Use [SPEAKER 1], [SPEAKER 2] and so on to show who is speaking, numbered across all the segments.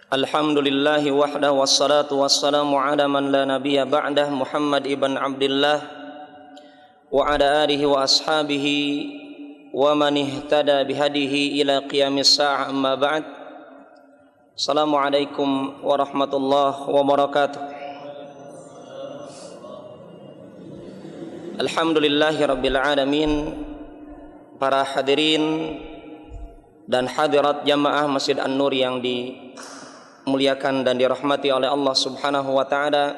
[SPEAKER 1] Alhamdulillahi wahdah wassalatu wassalamu ala man la nabiyya ba'dah Muhammad ibn Abdullah wa ala alihi wa ashabihi wa man ihtada bihadihi ila qiyamis sa'ah amma ba'd. Assalamualaikum warahmatullahi wabarakatuh. Alhamdulillahi rabbil alamin. Para hadirin dan hadirat jamaah Masjid An-Nur yang dimuliakan dan dirahmati oleh Allah Subhanahu wa taala,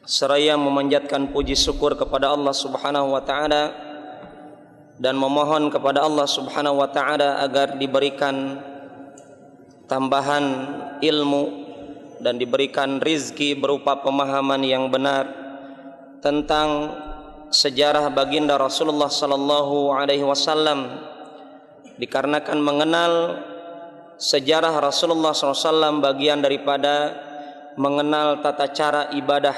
[SPEAKER 1] seraya memanjatkan puji syukur kepada Allah Subhanahu wa taala dan memohon kepada Allah Subhanahu wa taala agar diberikan tambahan ilmu dan diberikan rizki berupa pemahaman yang benar tentang sejarah baginda Rasulullah sallallahu alaihi wasallam, dikarenakan mengenal sejarah Rasulullah SAW bagian daripada mengenal tata cara ibadah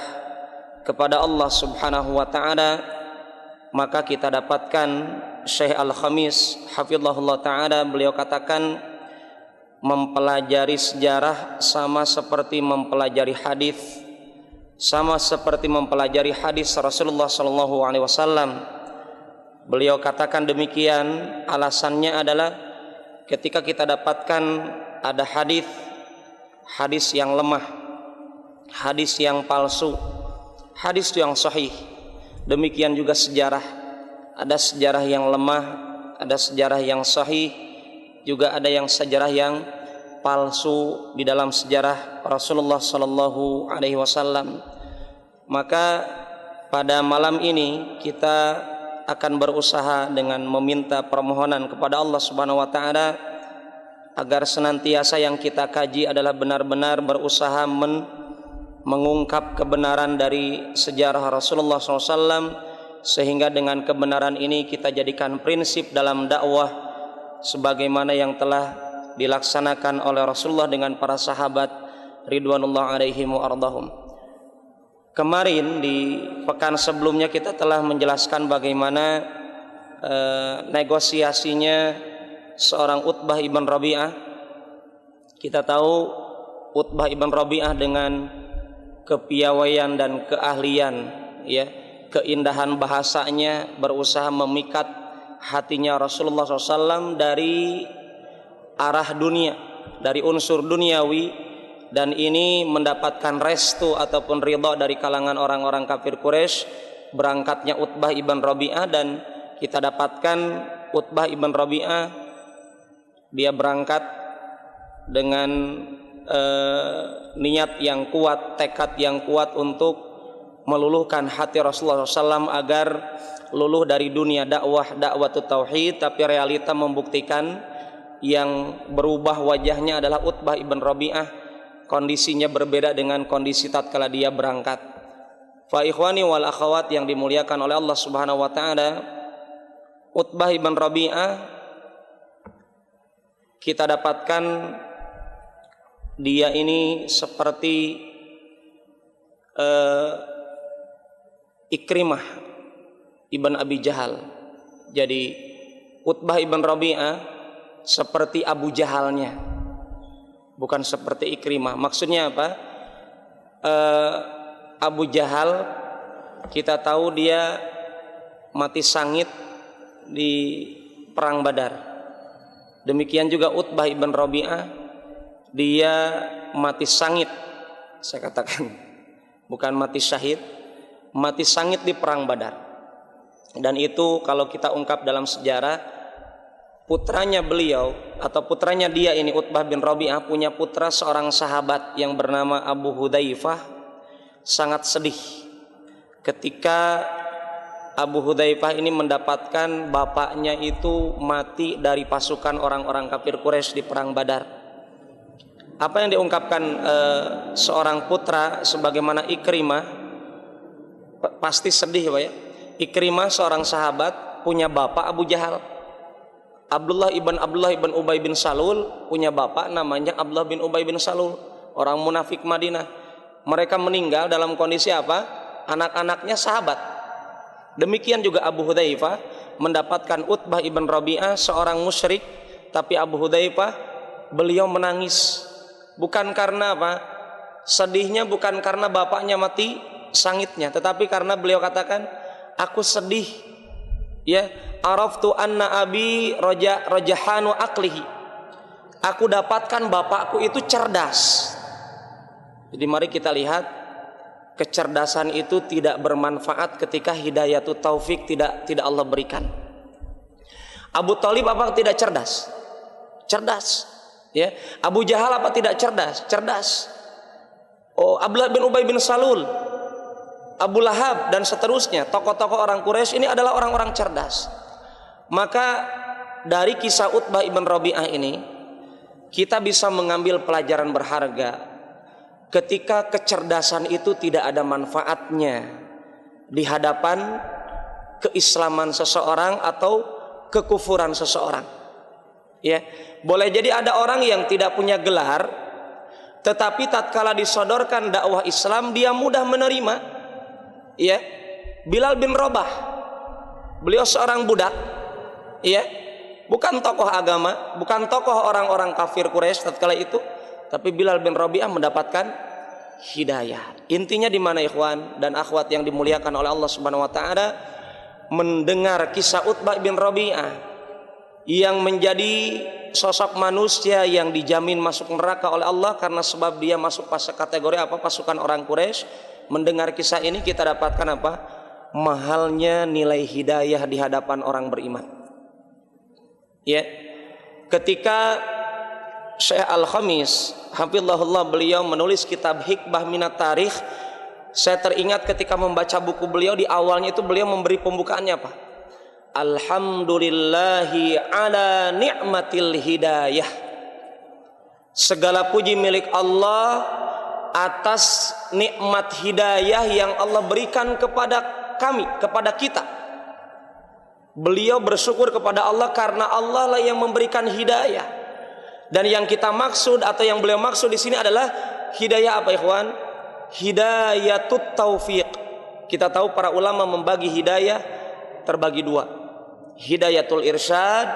[SPEAKER 1] kepada Allah Subhanahu wa taala. Maka kita dapatkan Syekh Al-Khamis hafizahullah taala, beliau katakan mempelajari sejarah sama seperti mempelajari hadis, sama seperti mempelajari hadis Rasulullah sallallahu alaihi wasallam. Beliau katakan demikian, alasannya adalah ketika kita dapatkan ada hadis yang lemah, hadis yang palsu, hadis yang sahih. Demikian juga sejarah, ada sejarah yang lemah, ada sejarah yang sahih, juga ada yang sejarah yang palsu di dalam sejarah Rasulullah sallallahu alaihi wasallam. Maka pada malam ini kita akan berusaha dengan meminta permohonan kepada Allah Subhanahu wa taala agar senantiasa yang kita kaji adalah benar-benar berusaha mengungkap kebenaran dari sejarah Rasulullah SAW, sehingga dengan kebenaran ini kita jadikan prinsip dalam dakwah sebagaimana yang telah dilaksanakan oleh Rasulullah dengan para sahabat ridwanullah alaihim wa ardahum. Kemarin di pekan sebelumnya kita telah menjelaskan bagaimana negosiasinya seorang Utbah ibn Rabi'ah. Kita tahu Utbah ibn Rabi'ah dengan kepiawaian dan keahlian, ya, keindahan bahasanya berusaha memikat hatinya Rasulullah SAW dari arah dunia, dari unsur duniawi, dan ini mendapatkan restu ataupun ridha dari kalangan orang-orang kafir Quraisy. Berangkatnya Utbah ibn Rabi'ah, dan kita dapatkan Utbah ibn Rabi'ah dia berangkat dengan niat yang kuat, tekad yang kuat untuk meluluhkan hati Rasulullah SAW agar luluh dari dunia dakwatut tauhid. Tapi realita membuktikan yang berubah wajahnya adalah Utbah ibn Rabi'ah. Kondisinya berbeda dengan kondisi tatkala dia berangkat. Fa ikhwani wal akhawat yang dimuliakan oleh Allah Subhanahu wa taala, Utbah ibn Rabi'ah kita dapatkan dia ini seperti Ikrimah ibn Abi Jahal. Jadi Utbah ibn Rabi'ah seperti Abu Jahalnya, bukan seperti Ikrimah. Maksudnya apa? Abu Jahal kita tahu dia mati sangit di perang Badar. Demikian juga Utbah ibn Rabi'ah, dia mati sangit, saya katakan bukan mati syahid, mati sangit di perang Badar. Dan itu kalau kita ungkap dalam sejarah, putranya beliau atau putranya dia ini Utbah bin Rabi'ah punya putra seorang sahabat yang bernama Abu Hudzaifah. Sangat sedih ketika Abu Hudzaifah ini mendapatkan bapaknya itu mati dari pasukan orang-orang kafir Quraisy di perang Badar. Apa yang diungkapkan seorang putra sebagaimana Ikrimah, pasti sedih Pak ya. Ikrimah seorang sahabat punya bapak Abu Jahal. Abdullah ibn Ubay bin Salul punya bapak namanya Abdullah bin Ubay bin Salul, orang munafik Madinah. Mereka meninggal dalam kondisi apa? Anak-anaknya sahabat. Demikian juga Abu Hudzaifah mendapatkan Utbah ibn Rabi'ah seorang musyrik, tapi Abu Hudzaifah beliau menangis Bukan karena apa? Sedihnya bukan karena bapaknya mati sangitnya, tetapi karena beliau katakan, aku sedih, ya, araftu anna abi rajahanu aqlihi. Aku dapatkan bapakku itu cerdas. Jadi mari kita lihat, kecerdasan itu tidak bermanfaat ketika hidayatut taufik tidak Allah berikan. Abu Thalib apa tidak cerdas? Cerdas. Ya. Abu Jahal apa tidak cerdas? Cerdas. Oh, Abdullah bin Ubay bin Salul, Abu Lahab dan seterusnya, tokoh-tokoh orang Quraisy ini adalah orang-orang cerdas. Maka dari kisah Utbah ibn Rabi'ah ini kita bisa mengambil pelajaran berharga. Ketika kecerdasan itu tidak ada manfaatnya di hadapan keislaman seseorang atau kekufuran seseorang. Ya, boleh jadi ada orang yang tidak punya gelar, tetapi tatkala disodorkan dakwah Islam dia mudah menerima. Ya, Bilal bin Rabah, beliau seorang budak, ya, bukan tokoh agama, bukan tokoh orang-orang kafir Quraisy tatkala itu. Tapi Bilal bin Rabi'ah mendapatkan hidayah. Intinya di mana ikhwan dan akhwat yang dimuliakan oleh Allah Subhanahu wa taala, mendengar kisah Utbah bin Rabi'ah yang menjadi sosok manusia yang dijamin masuk neraka oleh Allah karena sebab dia masuk kategori apa? Pasukan orang Quraisy. Mendengar kisah ini kita dapatkan apa? Mahalnya nilai hidayah di hadapan orang beriman. Ya. Ketika Syekh Al-Khamis hafizahullah beliau menulis kitab Hikbah Minat Tarikh, saya teringat ketika membaca buku beliau, di awalnya itu beliau memberi pembukaannya apa? Alhamdulillahi ala ni'matil hidayah. Segala puji milik Allah atas nikmat hidayah yang Allah berikan kepada kami, kepada kita. Beliau bersyukur kepada Allah karena Allah lah yang memberikan hidayah. Dan yang kita maksud atau yang beliau maksud di sini adalah hidayah apa ikhwan? Hidayatut taufiq. Kita tahu para ulama membagi hidayah terbagi dua, hidayatul irsyad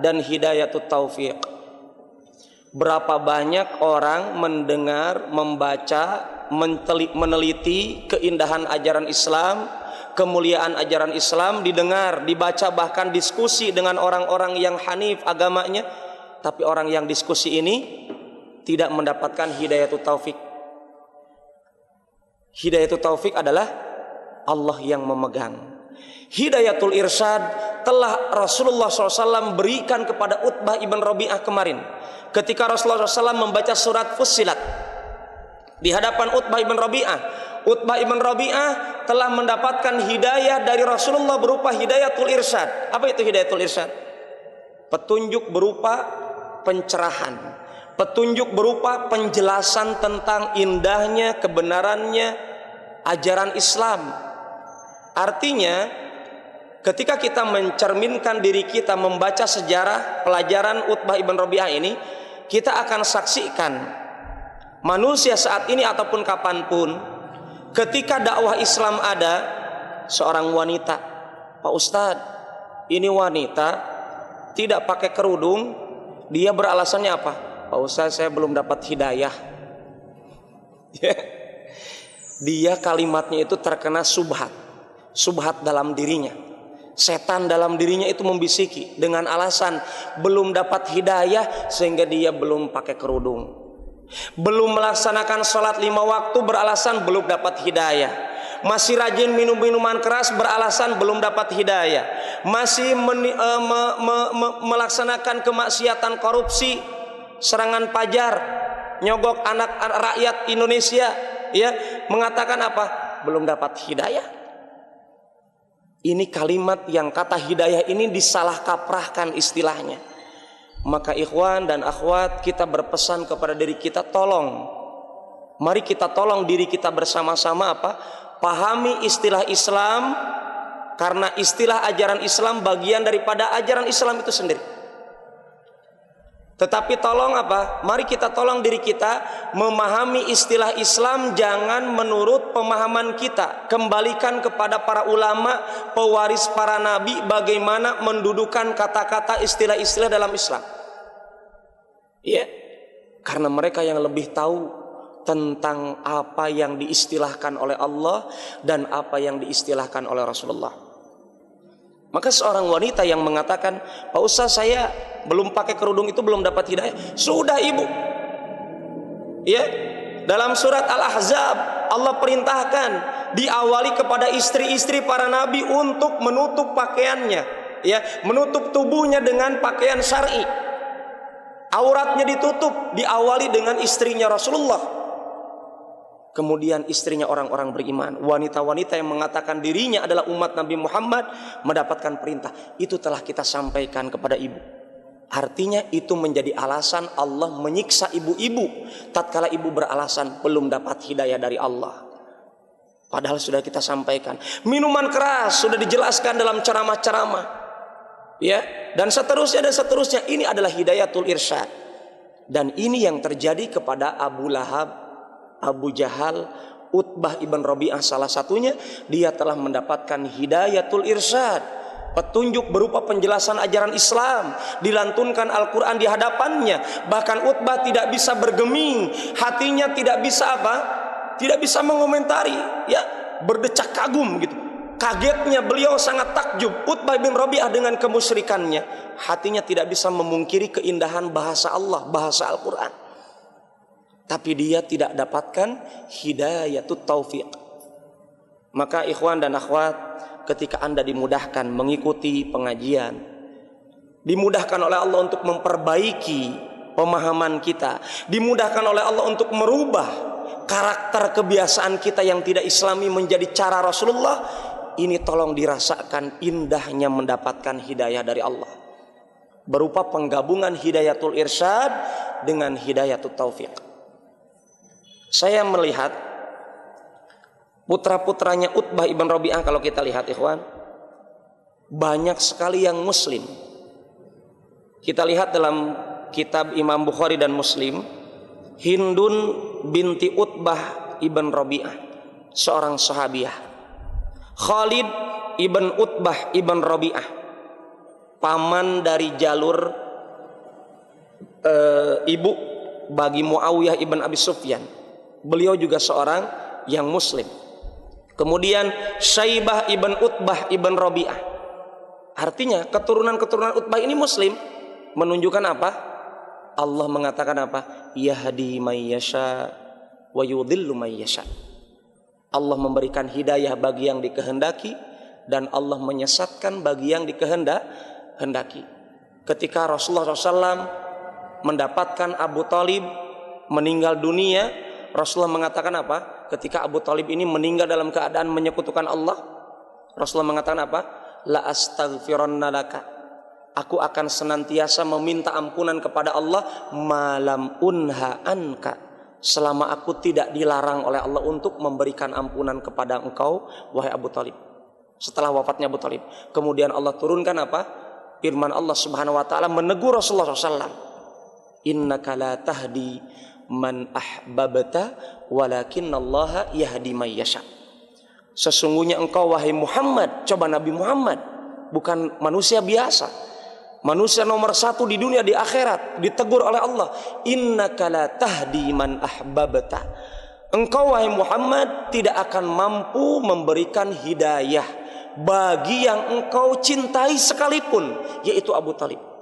[SPEAKER 1] dan hidayatut taufiq. Berapa banyak orang mendengar, membaca, meneliti keindahan ajaran Islam, kemuliaan ajaran Islam, didengar, dibaca, bahkan diskusi dengan orang-orang yang hanif agamanya. Tapi orang yang diskusi ini tidak mendapatkan hidayatut taufik. Hidayatut taufik adalah Allah yang memegang. Hidayatul irsyad telah Rasulullah SAW berikan kepada Utbah ibn Rabi'ah kemarin. Ketika Rasulullah SAW membaca surat Fussilat di hadapan Utbah ibn Rabi'ah, Utbah ibn Rabi'ah telah mendapatkan hidayah dari Rasulullah berupa hidayatul irsyad. Apa itu hidayatul irsyad? Petunjuk berupa pencerahan, petunjuk berupa penjelasan tentang indahnya, kebenarannya ajaran Islam. Artinya ketika kita mencerminkan diri kita membaca sejarah pelajaran Utbah ibn Rabi'ah ini, kita akan saksikan manusia saat ini ataupun kapanpun, ketika dakwah Islam ada seorang wanita, Pak Ustadz, ini wanita tidak pakai kerudung, dia beralasannya apa? Pak Ustaz, saya belum dapat hidayah. Dia kalimatnya itu terkena subhat, subhat dalam dirinya. Setan dalam dirinya itu membisiki dengan alasan belum dapat hidayah sehingga dia belum pakai kerudung. Belum melaksanakan sholat 5 waktu beralasan belum dapat hidayah. Masih rajin minum minuman keras beralasan belum dapat hidayah. Masih melaksanakan kemaksiatan korupsi, serangan pajar, nyogok anak rakyat Indonesia, ya, mengatakan apa? Belum dapat hidayah. Ini kalimat yang kata hidayah ini disalah kaprahkan istilahnya. Maka ikhwan dan akhwat, kita berpesan kepada diri kita, tolong, mari kita tolong diri kita bersama-sama apa? Pahami istilah Islam, karena istilah ajaran Islam bagian daripada ajaran Islam itu sendiri. Tetapi tolong apa? Mari kita tolong diri kita memahami istilah Islam jangan menurut pemahaman kita. Kembalikan kepada para ulama, pewaris para nabi, bagaimana mendudukan kata-kata istilah-istilah dalam Islam. Ya. Karena mereka yang lebih tahu tentang apa yang diistilahkan oleh Allah dan apa yang diistilahkan oleh Rasulullah. Maka seorang wanita yang mengatakan, Pak Ustaz, saya belum pakai kerudung itu belum dapat hidayah. Sudah ibu, ya, dalam surat Al-Ahzab Allah perintahkan diawali kepada istri-istri para nabi untuk menutup pakaiannya, ya, menutup tubuhnya dengan pakaian syar'i. Auratnya ditutup, diawali dengan istrinya Rasulullah. Kemudian istrinya orang-orang beriman, wanita-wanita yang mengatakan dirinya adalah umat Nabi Muhammad mendapatkan perintah. Itu telah kita sampaikan kepada ibu. Artinya itu menjadi alasan Allah menyiksa ibu-ibu tatkala ibu beralasan belum dapat hidayah dari Allah. Padahal sudah kita sampaikan. Minuman keras sudah dijelaskan dalam ceramah-ceramah, ya, dan seterusnya dan seterusnya. Ini adalah hidayatul irsyad. Dan ini yang terjadi kepada Abu Lahab, Abu Jahal, Utbah ibn Rabi'ah salah satunya. Dia telah mendapatkan hidayatul irsyad, petunjuk berupa penjelasan ajaran Islam, dilantunkan Al-Quran di hadapannya. Bahkan Utbah tidak bisa bergeming, hatinya tidak bisa apa? Tidak bisa mengomentari, ya, berdecak kagum gitu. Kagetnya beliau sangat takjub. Utbah bin Rabi'ah dengan kemusyrikannya, hatinya tidak bisa memungkiri keindahan bahasa Allah, bahasa Al-Quran. Tapi dia tidak dapatkan hidayatut taufiq. Maka ikhwan dan akhwat, ketika Anda dimudahkan mengikuti pengajian, dimudahkan oleh Allah untuk memperbaiki pemahaman kita, dimudahkan oleh Allah untuk merubah karakter kebiasaan kita yang tidak islami menjadi cara Rasulullah, ini tolong dirasakan indahnya mendapatkan hidayah dari Allah, berupa penggabungan hidayatul irsyad dengan hidayatul taufiq. Saya melihat putra-putranya Utbah ibn Rabi'ah, kalau kita lihat ikhwan, banyak sekali yang muslim. Kita lihat dalam kitab Imam Bukhari dan Muslim, Hindun binti Utbah ibn Rabi'ah, seorang sahabiah. Khalid ibn Utbah ibn Rabi'ah, paman dari jalur ibu bagi Muawiyah ibn Abi Sufyan. Beliau juga seorang yang muslim. Kemudian Syaibah ibn Utbah ibn Rabi'ah, artinya keturunan-keturunan Utbah ini muslim. Menunjukkan apa? Allah mengatakan apa? Yahdi may yasha wa yudhillu may yasha. Allah memberikan hidayah bagi yang dikehendaki dan Allah menyesatkan bagi yang dikehendaki. Ketika Rasulullah SAW mendapatkan Abu Talib meninggal dunia, Rasulullah mengatakan apa? Ketika Abu Talib ini meninggal dalam keadaan menyekutukan Allah, Rasulullah mengatakan apa? La astaghfiranna laka, aku akan senantiasa meminta ampunan kepada Allah malam unha anka, selama aku tidak dilarang oleh Allah untuk memberikan ampunan kepada engkau, wahai Abu Talib. Setelah wafatnya Abu Talib, kemudian Allah turunkan apa? Firman Allah Subhanahu wa taala menegur Rasulullah SAW. Innaka la tahdi man ahbabta walakinallaha yahdi may yasha. Sesungguhnya engkau wahai Muhammad, coba Nabi Muhammad, bukan manusia biasa, manusia nomor satu di dunia di akhirat, ditegur oleh Allah, innaka la tahdi man ahbabta. Engkau wahai Muhammad tidak akan mampu memberikan hidayah bagi yang engkau cintai sekalipun, yaitu Abu Talib.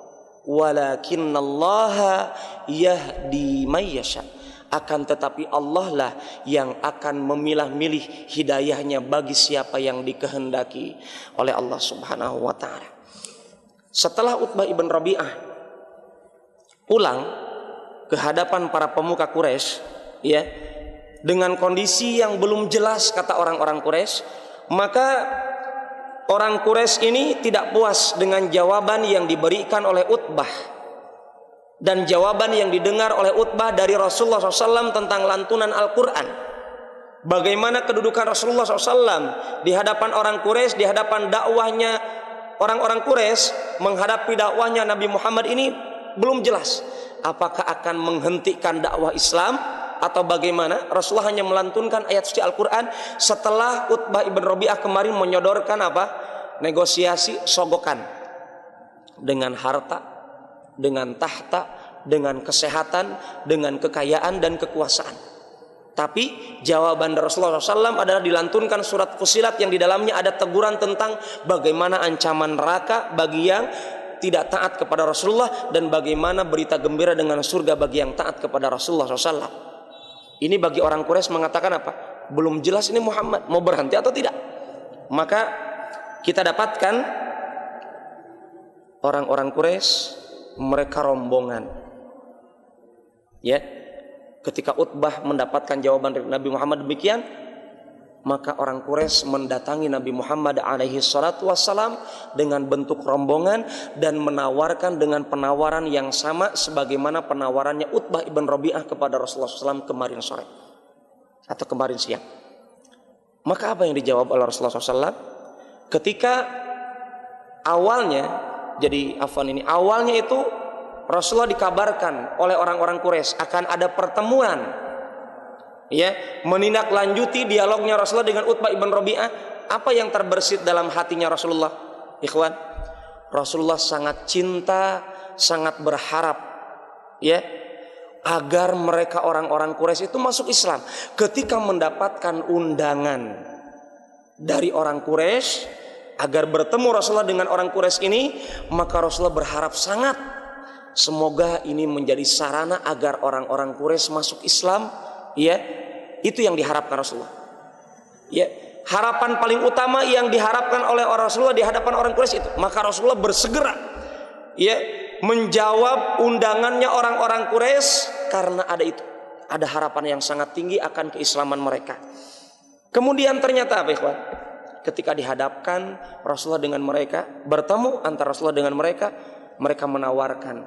[SPEAKER 1] Walakinallaha yahdi may yasha, akan tetapi Allah lah yang akan memilah-milih hidayahnya bagi siapa yang dikehendaki oleh Allah Subhanahu wa taala. Setelah Utbah ibn Rabi'ah pulang ke hadapan para pemuka Quraisy, ya, dengan kondisi yang belum jelas kata orang-orang Quraisy, maka orang Quraisy ini tidak puas dengan jawaban yang diberikan oleh Utbah dan jawaban yang didengar oleh Utbah dari Rasulullah SAW tentang lantunan Al-Quran. Bagaimana kedudukan Rasulullah SAW di hadapan orang Quraisy, di hadapan dakwahnya orang-orang Quraisy, menghadapi dakwahnya Nabi Muhammad ini belum jelas. Apakah akan menghentikan dakwah Islam atau bagaimana? Rasulullah hanya melantunkan ayat suci Al-Quran setelah Utbah ibn Rabi'ah kemarin menyodorkan apa? Negosiasi sogokan dengan harta, dengan tahta, dengan kesehatan, dengan kekayaan dan kekuasaan. Tapi jawaban Rasulullah SAW adalah dilantunkan surat Fussilat yang di dalamnya ada teguran tentang bagaimana ancaman neraka bagi yang tidak taat kepada Rasulullah dan bagaimana berita gembira dengan surga bagi yang taat kepada Rasulullah SAW. Ini bagi orang Quraisy mengatakan apa? Belum jelas ini Muhammad mau berhenti atau tidak. Maka kita dapatkan orang-orang Quraisy mereka rombongan. Ya, ketika Utbah mendapatkan jawaban dari Nabi Muhammad demikian, maka orang Quraisy mendatangi Nabi Muhammad alaihi salatu wassalam dengan bentuk rombongan dan menawarkan dengan penawaran yang sama sebagaimana penawarannya Utbah ibn Rabi'ah kepada Rasulullah SAW kemarin sore atau kemarin siang. Maka apa yang dijawab oleh Rasulullah SAW? Ketika awalnya, awalnya itu Rasulullah dikabarkan oleh orang-orang Quraisy akan ada pertemuan, ya, menindaklanjuti dialognya Rasulullah dengan Utbah ibn Rabi'ah. Apa yang terbersit dalam hatinya Rasulullah? Ikhwan, Rasulullah sangat cinta, sangat berharap, ya, agar mereka orang-orang Quraisy itu masuk Islam. Ketika mendapatkan undangan dari orang Quraisy agar bertemu Rasulullah dengan orang Quraisy ini, maka Rasulullah berharap sangat semoga ini menjadi sarana agar orang-orang Quraisy masuk Islam, ya. Itu yang diharapkan Rasulullah. Ya, harapan paling utama yang diharapkan oleh Rasulullah di hadapan orang Quraisy itu. Maka Rasulullah bersegera, ya, menjawab undangannya orang-orang Quraisy karena ada harapan yang sangat tinggi akan keislaman mereka. Kemudian ternyata apa, ikhwan? Ketika dihadapkan Rasulullah dengan mereka, bertemu antara Rasulullah dengan mereka, mereka menawarkan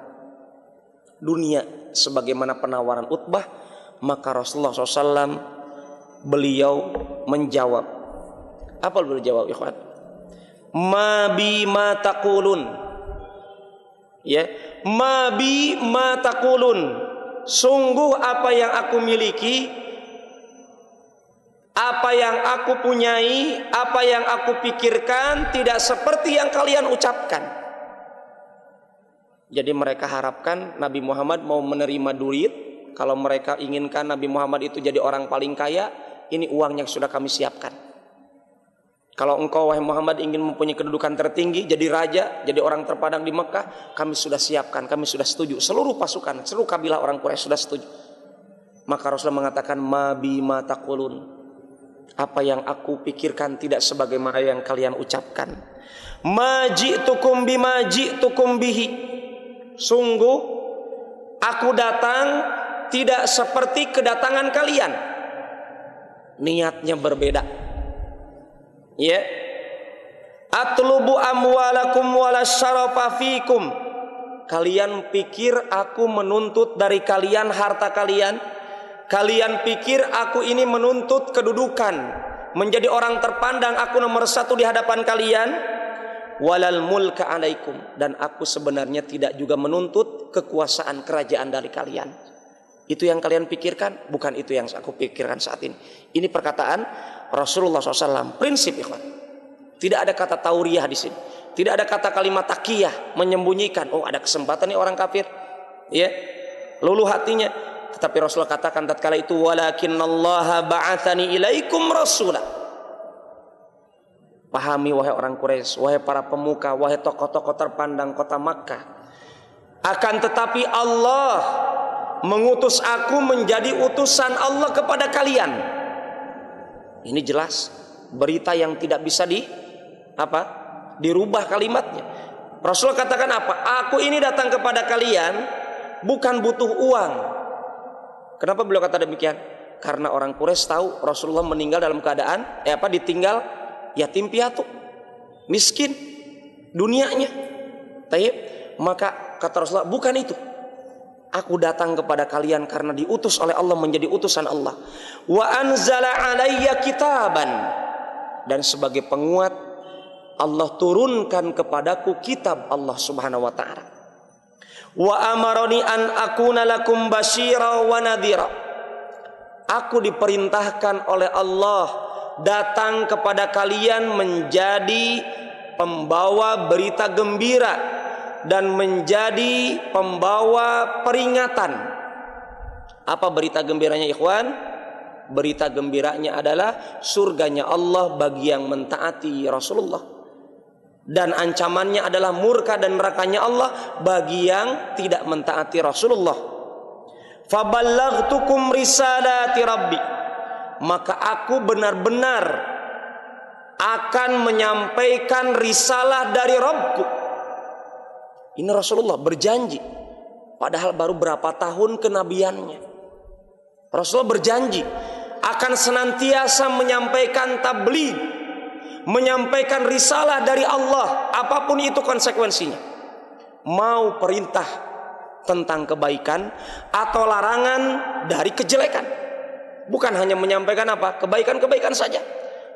[SPEAKER 1] dunia sebagaimana penawaran Utbah. Maka Rasulullah SAW beliau menjawab. Apa beliau jawab, ikhwan? Ma bi ma taqulun. Ya, ma bi ma taqulun. Sungguh apa yang aku miliki, apa yang aku punyai, apa yang aku pikirkan tidak seperti yang kalian ucapkan. Jadi mereka harapkan Nabi Muhammad mau menerima duit. Kalau mereka inginkan Nabi Muhammad itu jadi orang paling kaya, ini uangnya sudah kami siapkan. Kalau engkau wahai Muhammad ingin mempunyai kedudukan tertinggi, jadi raja, jadi orang terpandang di Mekah, kami sudah siapkan, kami sudah setuju. Seluruh pasukan, seluruh kabilah orang Quraisy sudah setuju. Maka Rasulullah mengatakan, ma bi ma taqulun. Apa yang aku pikirkan tidak sebagaimana yang kalian ucapkan. Ma ji'tukum bima ji'tukum bihi. Sungguh aku datang tidak seperti kedatangan kalian. Niatnya berbeda. Ya. Atlubu amwalakum wala syarafa fikum. Kalian pikir aku menuntut dari kalian harta kalian? Kalian pikir aku ini menuntut kedudukan, menjadi orang terpandang, aku nomor satu di hadapan kalian? Walal mulka alaikum. Dan aku sebenarnya tidak juga menuntut kekuasaan kerajaan dari kalian. Itu yang kalian pikirkan, bukan itu yang aku pikirkan saat ini. Ini perkataan Rasulullah SAW. Prinsip, ikhwan. Tidak ada kata tauriyah di sini. Tidak ada kata kalimat takiyah menyembunyikan. Oh, ada kesempatan nih orang kafir, ya, luluh hatinya. Tetapi Rasulullah katakan tatkala itu, walakinnallaha ba'atsani ilaikum rasulah. Pahami wahai orang Quraisy, wahai para pemuka, wahai tokoh-tokoh terpandang kota Makkah. Akan tetapi Allah mengutus aku menjadi utusan Allah kepada kalian. Ini jelas berita yang tidak bisa dirubah kalimatnya. Rasulullah katakan apa? Aku ini datang kepada kalian bukan butuh uang. Kenapa beliau kata demikian? Karena orang Quraisy tahu Rasulullah meninggal dalam keadaan ditinggal yatim piatu, miskin dunianya. Maka kata Rasulullah, bukan itu. Aku datang kepada kalian karena diutus oleh Allah menjadi utusan Allah. Wa anzala alayya kitaban. Dan sebagai penguat, Allah turunkan kepadaku kitab Allah Subhanahu wa ta'ala. Wa amaroni an akuna lakum basyira wa nadhira. Aku diperintahkan oleh Allah datang kepada kalian menjadi pembawa berita gembira dan menjadi pembawa peringatan. Apa berita gembiranya ikhwan? Berita gembiranya adalah surganya Allah bagi yang mentaati Rasulullah, dan ancamannya adalah murka dan nerakanya Allah bagi yang tidak mentaati Rasulullah. Faballaghtukum risalati rabbi, maka aku benar-benar akan menyampaikan risalah dari Rabbku. Ini Rasulullah berjanji, padahal baru berapa tahun kenabiannya. Rasulullah berjanji akan senantiasa menyampaikan tabligh, menyampaikan risalah dari Allah, apapun itu konsekuensinya. Mau perintah tentang kebaikan atau larangan dari kejelekan. Bukan hanya menyampaikan apa? Kebaikan-kebaikan saja,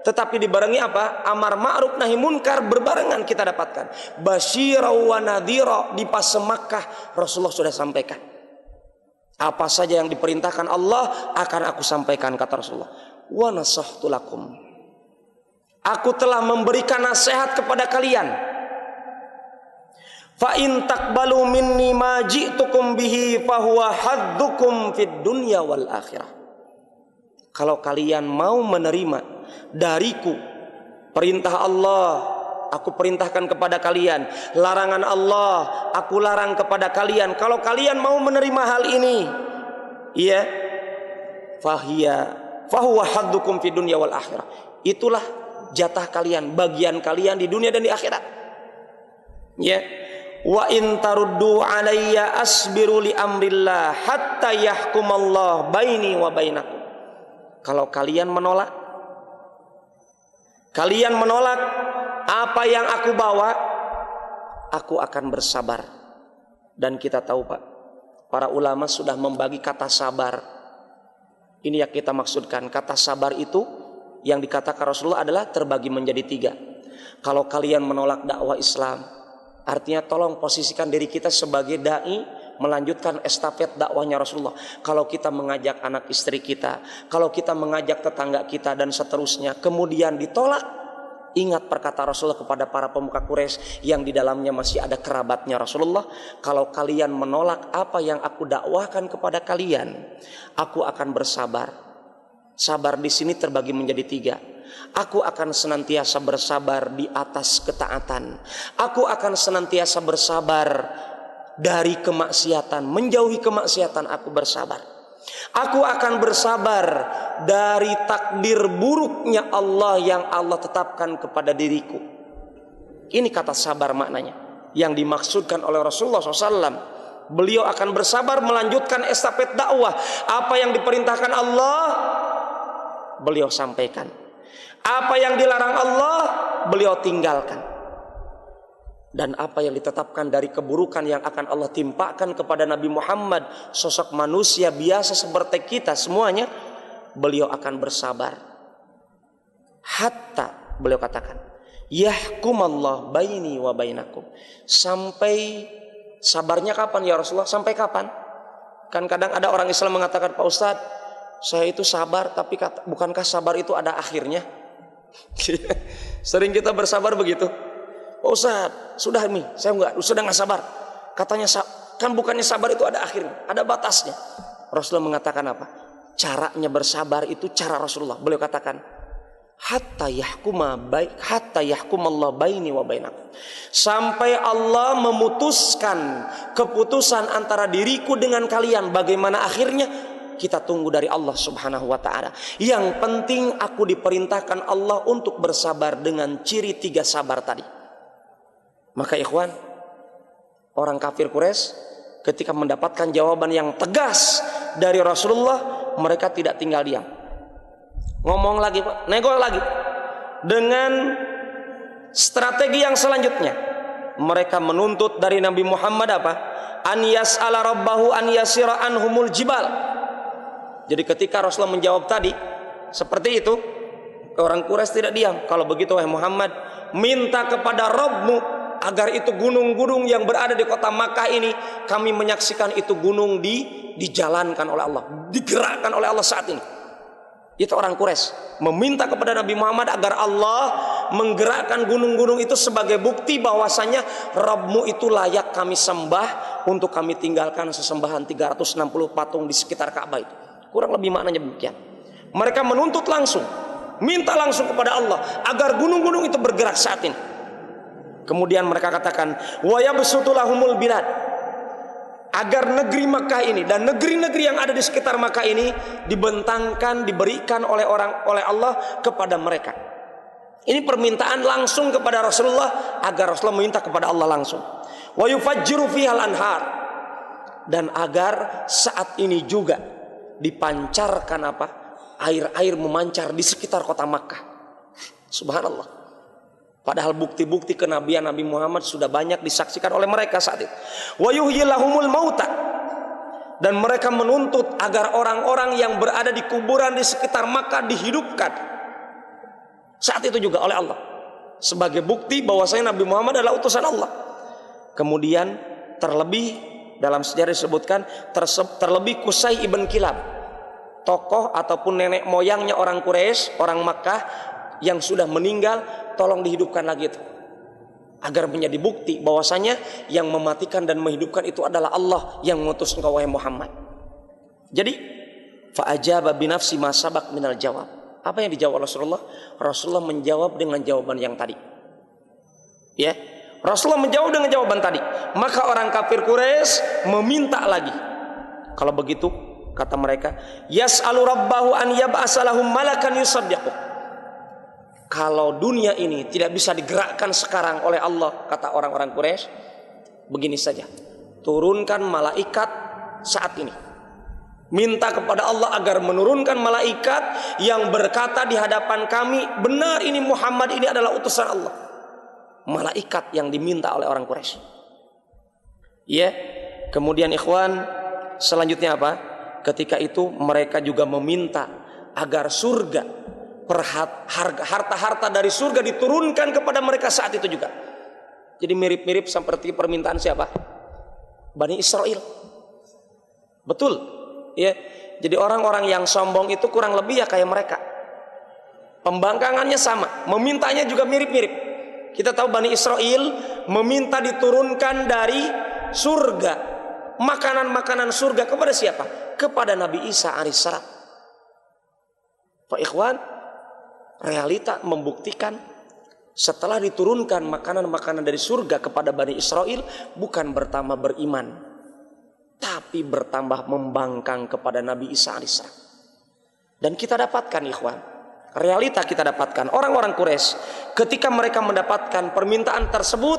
[SPEAKER 1] tetapi dibarengi apa? Amar ma'ruf nahi munkar berbarengan kita dapatkan. Basyira wa nadhira, di pas Makkah Rasulullah sudah sampaikan. Apa saja yang diperintahkan Allah akan aku sampaikan, kata Rasulullah. Wa nasahtu lakum, aku telah memberikan nasihat kepada kalian. Fa in taqbalu minni ma ji'tukum bihi fa huwa haddukum fid dunya wal akhirah. Kalau kalian mau menerima dariku perintah Allah, aku perintahkan kepada kalian, larangan Allah aku larang kepada kalian. Kalau kalian mau menerima hal ini, iya, fahuwa haddukum fid dunya wal akhirah. Itulah jatah kalian, bagian kalian di dunia dan di akhirat. Ya. Wa in taruddu alayya asbiru li amrillah hatta yahkumallah baini wa bainakum. Kalau kalian menolak apa yang aku bawa, aku akan bersabar. Dan kita tahu Pak, para ulama sudah membagi kata sabar. Ini yang kita maksudkan. Kata sabar itu yang dikatakan Rasulullah adalah terbagi menjadi 3. Kalau kalian menolak dakwah Islam, artinya tolong posisikan diri kita sebagai dai, melanjutkan estafet dakwahnya Rasulullah. Kalau kita mengajak anak istri kita, kalau kita mengajak tetangga kita dan seterusnya, kemudian ditolak, ingat perkataan Rasulullah kepada para pemuka Quraisy yang di dalamnya masih ada kerabatnya Rasulullah. Kalau kalian menolak apa yang aku dakwahkan kepada kalian, aku akan bersabar. Sabar di sini terbagi menjadi 3. Aku akan senantiasa bersabar di atas ketaatan. Aku akan senantiasa bersabar dari kemaksiatan, menjauhi kemaksiatan aku bersabar. Aku akan bersabar dari takdir buruknya Allah yang Allah tetapkan kepada diriku. Ini kata sabar maknanya yang dimaksudkan oleh Rasulullah SAW. Beliau akan bersabar melanjutkan estafet dakwah. Apa yang diperintahkan Allah, beliau sampaikan. Apa yang dilarang Allah, beliau tinggalkan. Dan apa yang ditetapkan dari keburukan yang akan Allah timpakan kepada Nabi Muhammad, sosok manusia biasa seperti kita semuanya, beliau akan bersabar. Hatta, beliau katakan, yahkumallah baini wa bainakum. Sampai, sabarnya kapan ya Rasulullah? Sampai kapan? Kan kadang ada orang Islam mengatakan, Pak Ustadz, saya itu sabar, tapi bukankah sabar itu ada akhirnya? Sering kita bersabar begitu. Pak Ustaz, sudah nih, saya sudah nggak sabar. Katanya kan bukannya sabar itu ada akhirnya, ada batasnya. Rasulullah mengatakan apa? Caranya bersabar itu cara Rasulullah. Beliau katakan, hatta yahkumallah baini wa bainakum. Sampai Allah memutuskan keputusan antara diriku dengan kalian. Bagaimana akhirnya? Kita tunggu dari Allah Subhanahu wa ta'ala. Yang penting aku diperintahkan Allah untuk bersabar dengan ciri 3 sabar tadi. Maka ikhwan, orang kafir Quraisy ketika mendapatkan jawaban yang tegas dari Rasulullah, mereka tidak tinggal diam. Ngomong lagi Pak, nego lagi. Dengan strategi yang selanjutnya, mereka menuntut dari Nabi Muhammad apa? An yas'ala rabbahu an yasira anhumul jibal. Jadi ketika Rasulullah menjawab tadi seperti itu, orang Quraisy tidak diam. Kalau begitu wahai Muhammad, minta kepada Rabbmu agar itu gunung-gunung yang berada di kota Makkah ini, kami menyaksikan itu gunung dijalankan oleh Allah, digerakkan oleh Allah saat ini. Itu orang Quraisy meminta kepada Nabi Muhammad agar Allah menggerakkan gunung-gunung itu sebagai bukti bahwasanya Rabbmu itu layak kami sembah, untuk kami tinggalkan sesembahan 360 patung di sekitar Ka'bah itu. Kurang lebih maknanya demikian. Mereka menuntut langsung, minta langsung kepada Allah agar gunung-gunung itu bergerak saat ini. Kemudian mereka katakan, wa yabsutu lahumul bilad, agar negeri Makkah ini dan negeri-negeri yang ada di sekitar Makkah ini dibentangkan, diberikan oleh Allah kepada mereka. Ini permintaan langsung kepada Rasulullah agar Rasulullah meminta kepada Allah langsung. Wa yufajjiru fihal anhar, dan agar saat ini juga dipancarkan apa? Air-air memancar di sekitar kota Makkah. Subhanallah. Padahal bukti-bukti kenabian Nabi Muhammad sudah banyak disaksikan oleh mereka saat itu. Wa yuhyilahumul mauta, dan mereka menuntut agar orang-orang yang berada di kuburan di sekitar Makkah dihidupkan saat itu juga oleh Allah, sebagai bukti bahwasanya Nabi Muhammad adalah utusan Allah. Kemudian terlebih dalam sejarah disebutkan, terlebih Qusay ibn Kilab, tokoh ataupun nenek moyangnya orang Quraisy, orang Makkah yang sudah meninggal, tolong dihidupkan lagi itu, agar menjadi bukti bahwasanya yang mematikan dan menghidupkan itu adalah Allah yang mengutus engkau wahai Muhammad. Jadi fa ajaba bi nafsi ma sabaq minal jawab. Apa yang dijawab Rasulullah? Rasulullah menjawab dengan jawaban yang tadi. Ya, Rasulullah menjawab dengan jawaban tadi. Maka orang kafir Quraisy meminta lagi. Kalau begitu kata mereka, yas'alu rabbahu an yab'asa lahum malakan yusaddiqu. Kalau dunia ini tidak bisa digerakkan sekarang oleh Allah, kata orang-orang Quraisy, begini saja, turunkan malaikat saat ini. Minta kepada Allah agar menurunkan malaikat yang berkata di hadapan kami, benar ini Muhammad ini adalah utusan Allah. Malaikat yang diminta oleh orang Quraisy. Ya, kemudian ikhwan, selanjutnya apa? Ketika itu mereka juga meminta agar surga, harta-harta dari surga diturunkan kepada mereka saat itu juga. Jadi mirip-mirip seperti permintaan siapa? Bani Israel. Betul. Ya, jadi orang-orang yang sombong itu kurang lebih ya kayak mereka. Pembangkangannya sama, memintanya juga mirip-mirip. Kita tahu Bani Israel meminta diturunkan dari surga makanan-makanan surga kepada siapa? Kepada Nabi Isa alaihissalam. Pak Ikhwan, realita membuktikan setelah diturunkan makanan-makanan dari surga kepada Bani Israel, bukan bertambah beriman, tapi bertambah membangkang kepada Nabi Isa alaihissalam. Dan kita dapatkan ikhwan, realita kita dapatkan, orang-orang Quraisy ketika mereka mendapatkan permintaan tersebut,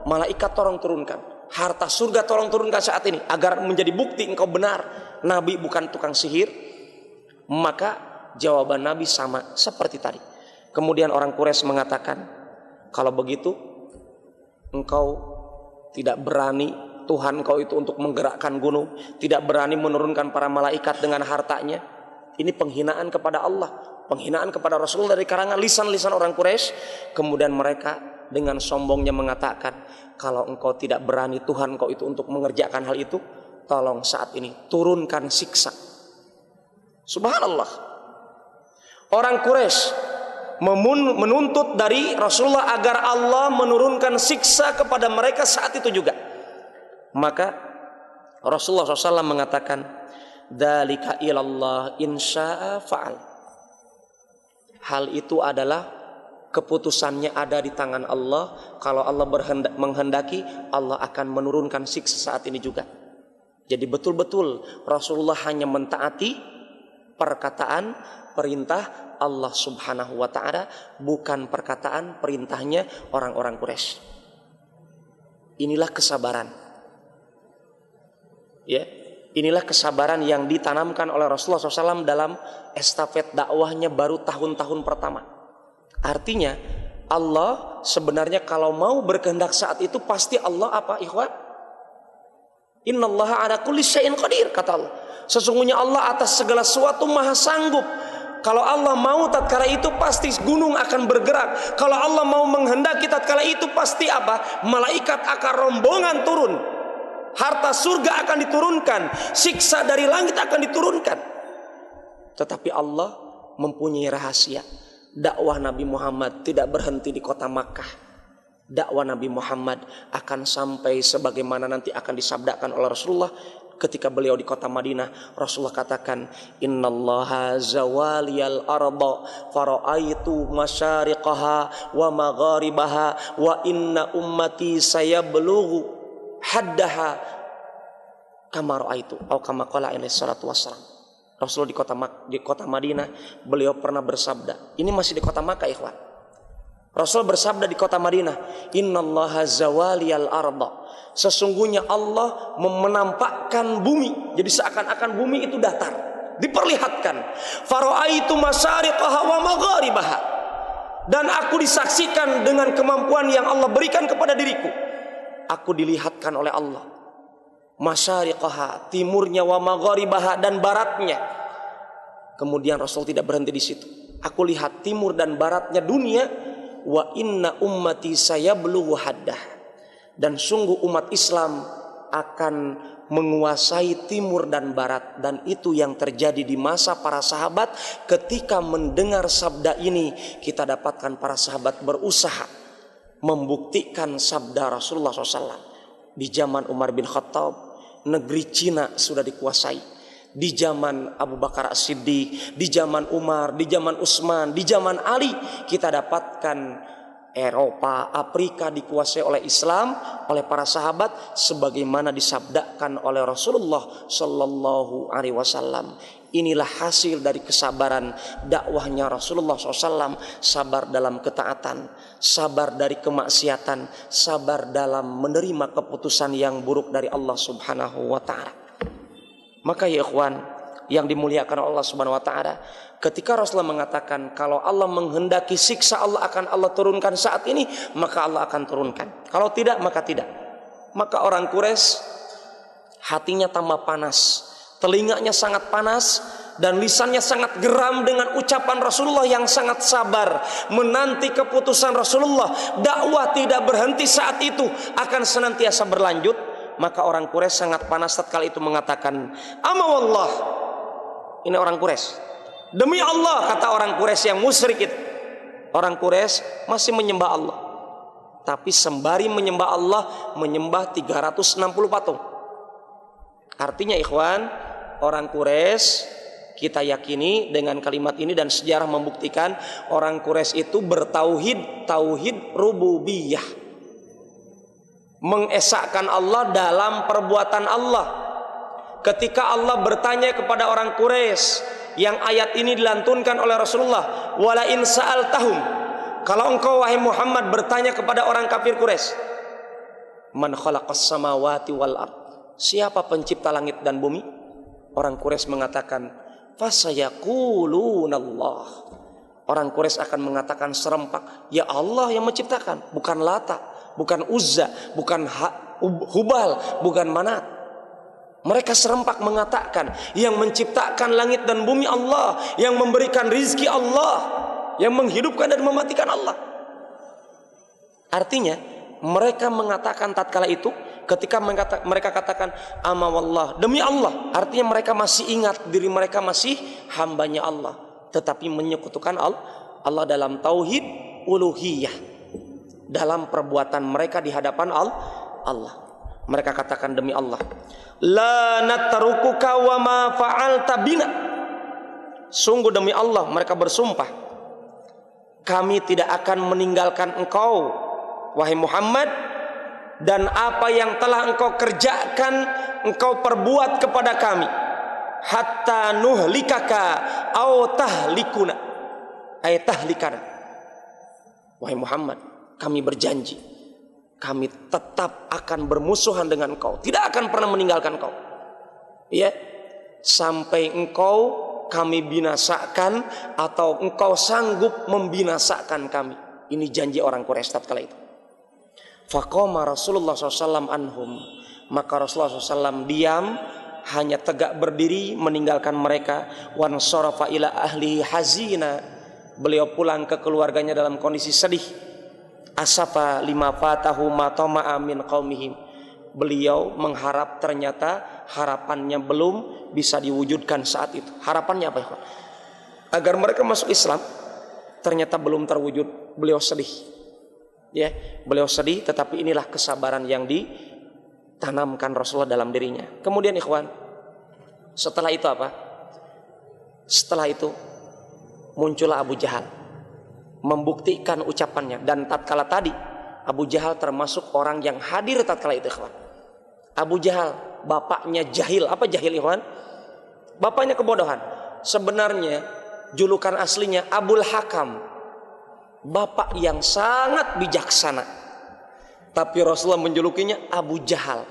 [SPEAKER 1] malaikat tolong turunkan, harta surga tolong turunkan saat ini, agar menjadi bukti engkau benar, Nabi bukan tukang sihir. Maka jawaban Nabi sama seperti tadi. Kemudian orang Quraisy mengatakan, kalau begitu engkau tidak berani, Tuhan kau itu untuk menggerakkan gunung, tidak berani menurunkan para malaikat dengan hartanya. Ini penghinaan kepada Allah, penghinaan kepada Rasulullah dari karangan lisan-lisan orang Quraisy. Kemudian mereka dengan sombongnya mengatakan, kalau engkau tidak berani Tuhan kau itu untuk mengerjakan hal itu, tolong saat ini turunkan siksa. Subhanallah. Orang Quraisy menuntut dari Rasulullah agar Allah menurunkan siksa kepada mereka saat itu juga. Maka Rasulullah SAW mengatakan, dzalika ilallah insya'a fa'al. Hal itu adalah keputusannya ada di tangan Allah. Kalau Allah menghendaki, Allah akan menurunkan siksa saat ini juga. Jadi betul-betul Rasulullah hanya mentaati perkataan perintah Allah Subhanahu wa ta'ala, bukan perkataan perintahnya orang-orang Quraisy. Inilah kesabaran. Ya, inilah kesabaran yang ditanamkan oleh Rasulullah SAW dalam estafet dakwahnya baru tahun-tahun pertama. Artinya Allah sebenarnya kalau mau berkehendak saat itu pasti Allah apa ikhwan? Innallaha ala kulli syai'in qadir, kata Allah. Sesungguhnya Allah atas segala sesuatu maha sanggup. Kalau Allah mau tatkala itu pasti gunung akan bergerak. Kalau Allah mau menghendaki tatkala itu pasti apa? Malaikat akan rombongan turun. Harta surga akan diturunkan, siksa dari langit akan diturunkan. Tetapi Allah mempunyai rahasia. dakwah Nabi Muhammad tidak berhenti di kota Makkah. Dakwah Nabi Muhammad akan sampai sebagaimana nanti akan disabdakan oleh Rasulullah ketika beliau di kota Madinah. Rasulullah katakan, innallaha zawaliyal arda fara'aitu masyariqaha wa magharibaha wa inna ummati sayablughu haddaha kama ra'aitu atau kama qala alaihi salatu wassalam. Rasulullah di kota Madinah, beliau pernah bersabda, ini masih di kota Makkah ikhwan. Rasul bersabda di kota Madinah, innallaha zawaliyal arda, sesungguhnya Allah menampakkan bumi, jadi seakan-akan bumi itu datar, diperlihatkan. Fara'aitu masyariqaha wa magharibaha, dan aku disaksikan dengan kemampuan yang Allah berikan kepada diriku. Aku dilihatkan oleh Allah masyariqaha, timurnya, wa magharibaha, dan baratnya. Kemudian Rasul tidak berhenti di situ. Aku lihat timur dan baratnya dunia. Wa inna ummati sayablughu haddah, dan sungguh umat Islam akan menguasai timur dan barat. Dan itu yang terjadi di masa para sahabat. Ketika mendengar sabda ini, kita dapatkan para sahabat berusaha membuktikan sabda Rasulullah SAW. Di zaman Umar bin Khattab, negeri Cina sudah dikuasai. Di zaman Abu Bakar As-Siddiq, di zaman Umar, di zaman Utsman, di zaman Ali, kita dapatkan Eropa, Afrika dikuasai oleh Islam, oleh para sahabat, sebagaimana disabdakan oleh Rasulullah Sallallahu Alaihi Wasallam. Inilah hasil dari kesabaran dakwahnya Rasulullah SAW. Sabar dalam ketaatan, sabar dari kemaksiatan, sabar dalam menerima keputusan yang buruk dari Allah Subhanahu wa Ta'ala. Maka ya ikhwan yang dimuliakan Allah Subhanahu wa Ta'ala, ketika Rasulullah mengatakan kalau Allah menghendaki siksa Allah akan Allah turunkan saat ini, maka Allah akan turunkan. Kalau tidak, maka tidak. Maka orang Quraisy hatinya tambah panas, telinganya sangat panas, dan lisannya sangat geram dengan ucapan Rasulullah yang sangat sabar menanti keputusan Rasulullah. Dakwah tidak berhenti saat itu, akan senantiasa berlanjut. Maka orang Quraisy sangat panas tatkala itu mengatakan, ama wallah, ini orang Quraisy, demi Allah, kata orang Quraisy yang musyrik itu. Orang Quraisy masih menyembah Allah, tapi sembari menyembah Allah, menyembah 360 patung. Artinya ikhwan, orang Quraisy, kita yakini dengan kalimat ini dan sejarah membuktikan orang Quraisy itu bertauhid, tauhid rububiyah, mengesahkan Allah dalam perbuatan Allah. Ketika Allah bertanya kepada orang Quraisy, yang ayat ini dilantunkan oleh Rasulullah, wala in sa'altahum, kalau engkau wahai Muhammad bertanya kepada orang kafir Quraisy, man khalaqas samawati wal ard, siapa pencipta langit dan bumi? Orang Quraisy mengatakan, fasayaqulunallah. Orang Quraisy akan mengatakan serempak, ya Allah yang menciptakan, bukan Lata, bukan Uzza, bukan Hubal, bukan Manat. Mereka serempak mengatakan yang menciptakan langit dan bumi Allah, yang memberikan rizki Allah, yang menghidupkan dan mematikan Allah. Artinya mereka mengatakan tatkala itu, ketika mereka katakan ama wallah, demi Allah, artinya mereka masih ingat diri mereka masih hambanya Allah, tetapi menyekutukan Allah dalam tauhid uluhiyah, dalam perbuatan mereka di hadapan Allah. Mereka katakan demi Allah, la natrukuka wa ma fa'alta bina. Sungguh demi Allah, mereka bersumpah, kami tidak akan meninggalkan engkau wahai Muhammad, dan apa yang telah engkau kerjakan, engkau perbuat kepada kami, hatta nuhlikaka au tahlikuna, ay tahlikana. Wahai Muhammad, kami berjanji, kami tetap akan bermusuhan dengan engkau, tidak akan pernah meninggalkan engkau, ya, sampai engkau kami binasakan atau engkau sanggup membinasakan kami. Ini janji orang Quraisy tatkala itu. Faqama Rasulullah SAW anhum, maka Rasulullah SAW diam, hanya tegak berdiri meninggalkan mereka. Wan sarafa ila ahli hazina, beliau pulang ke keluarganya dalam kondisi sedih. Asafa lima fatahu matama'a min qaumihim, beliau mengharap, ternyata harapannya belum bisa diwujudkan saat itu. Harapannya apa ya? Agar mereka masuk Islam, ternyata belum terwujud. Beliau sedih. Ya, beliau sedih, tetapi inilah kesabaran yang ditanamkan Rasulullah dalam dirinya. Kemudian ikhwan, setelah itu apa? Setelah itu muncullah Abu Jahal membuktikan ucapannya, dan tatkala tadi Abu Jahal termasuk orang yang hadir tatkala itu ikhwan. Abu Jahal bapaknya jahil. Apa jahil ikhwan? Bapaknya kebodohan. Sebenarnya julukan aslinya Abul Hakam, bapak yang sangat bijaksana. Tapi Rasulullah menjulukinya Abu Jahal,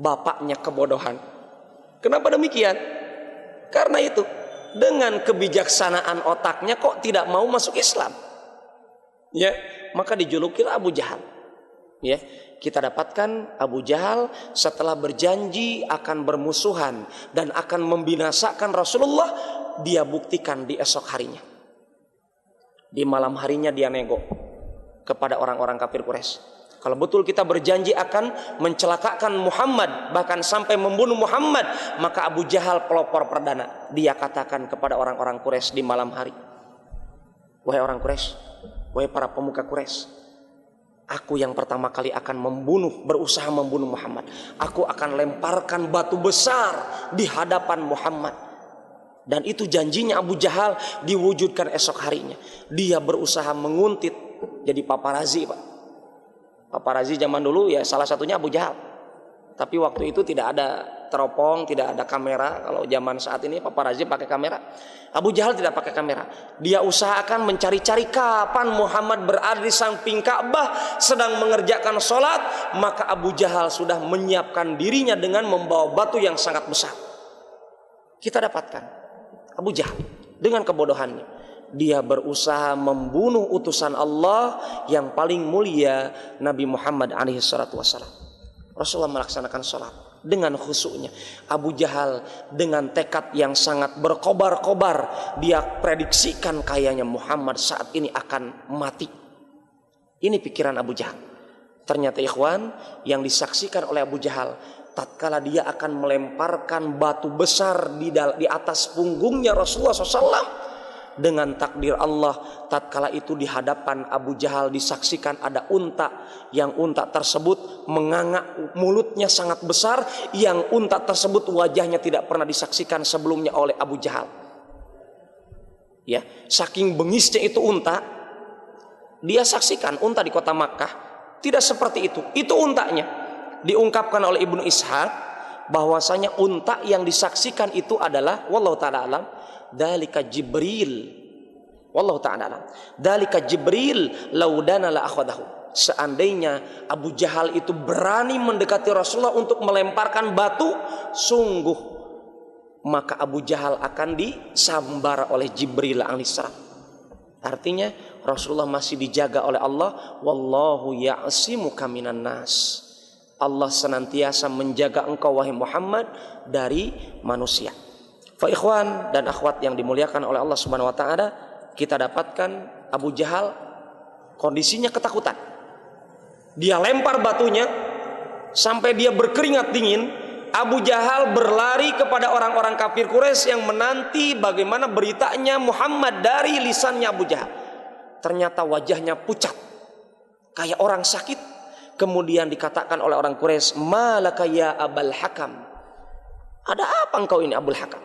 [SPEAKER 1] bapaknya kebodohan. Kenapa demikian? Karena itu, dengan kebijaksanaan otaknya kok tidak mau masuk Islam. Ya, maka dijulukilah Abu Jahal. Ya, kita dapatkan Abu Jahal setelah berjanji akan bermusuhan dan akan membinasakan Rasulullah, dia buktikan di esok harinya. Di malam harinya dia nego kepada orang-orang kafir Quraisy. Kalau betul kita berjanji akan mencelakakan Muhammad, bahkan sampai membunuh Muhammad, maka Abu Jahal pelopor perdana. Dia katakan kepada orang-orang Quraisy di malam hari, wahai orang Quraisy, wahai para pemuka Quraisy, aku yang pertama kali akan berusaha membunuh Muhammad. Aku akan lemparkan batu besar di hadapan Muhammad. Dan itu janjinya Abu Jahal diwujudkan esok harinya. Dia berusaha menguntit, jadi paparazi, Pak. Paparazi zaman dulu ya salah satunya Abu Jahal. Tapi waktu itu tidak ada teropong, tidak ada kamera. Kalau zaman saat ini paparazi pakai kamera. Abu Jahal tidak pakai kamera. Dia usahakan mencari-cari kapan Muhammad berada di samping Ka'bah sedang mengerjakan sholat. Maka Abu Jahal sudah menyiapkan dirinya dengan membawa batu yang sangat besar. Kita dapatkan Abu Jahal dengan kebodohannya, dia berusaha membunuh utusan Allah yang paling mulia, Nabi Muhammad alaihi salatu wassalam. Rasulullah melaksanakan sholat dengan khusyuknya. Abu Jahal dengan tekad yang sangat berkobar-kobar, dia prediksikan kayaknya Muhammad saat ini akan mati. Ini pikiran Abu Jahal. Ternyata ikhwan, yang disaksikan oleh Abu Jahal tatkala dia akan melemparkan batu besar di atas punggungnya Rasulullah SAW, dengan takdir Allah, tatkala itu di hadapan Abu Jahal disaksikan ada unta, yang unta tersebut menganga, mulutnya sangat besar, yang unta tersebut wajahnya tidak pernah disaksikan sebelumnya oleh Abu Jahal. Ya, saking bengisnya itu unta, dia saksikan unta di kota Makkah tidak seperti itu. Itu untanya. Diungkapkan oleh Ibnu Ishaq bahwasanya unta yang disaksikan itu adalah wallahu taala alam dalika Jibril. Wallahu taala alam dalika Jibril laudana la akhadahu. Seandainya Abu Jahal itu berani mendekati Rasulullah untuk melemparkan batu, sungguh maka Abu Jahal akan disambar oleh Jibril alaihissalam. Artinya Rasulullah masih dijaga oleh Allah. Wallahu ya'simuka minan nas. Allah senantiasa menjaga engkau wahai Muhammad dari manusia. Fa ikhwan dan akhwat yang dimuliakan oleh Allah Subhanahu wa taala, kita dapatkan Abu Jahal kondisinya ketakutan. Dia lempar batunya sampai dia berkeringat dingin. Abu Jahal berlari kepada orang-orang kafir Quraisy yang menanti bagaimana beritanya Muhammad dari lisannya Abu Jahal. Ternyata wajahnya pucat, kayak orang sakit. Kemudian dikatakan oleh orang Quraisy, "Malaka ya Abul Hakam?" Ada apa engkau ini Abul Hakam?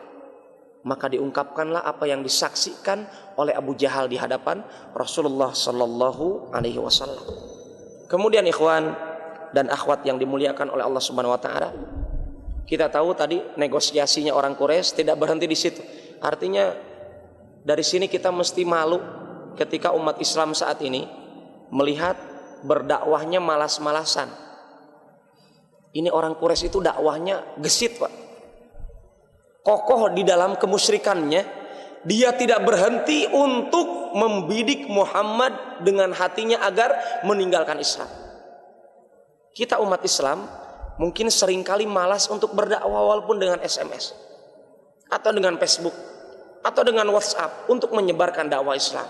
[SPEAKER 1] Maka diungkapkanlah apa yang disaksikan oleh Abu Jahal di hadapan Rasulullah sallallahu alaihi wasallam. Kemudian ikhwan dan akhwat yang dimuliakan oleh Allah Subhanahu wa taala, kita tahu tadi negosiasinya orang Quraisy tidak berhenti di situ. Artinya dari sini kita mesti malu ketika umat Islam saat ini melihat berdakwahnya malas-malasan. Ini orang Quraisy itu dakwahnya gesit, Pak. Kokoh di dalam kemusyrikannya. Dia tidak berhenti untuk membidik Muhammad dengan hatinya agar meninggalkan Islam. Kita umat Islam mungkin seringkali malas untuk berdakwah walaupun dengan SMS atau dengan Facebook atau dengan WhatsApp untuk menyebarkan dakwah Islam.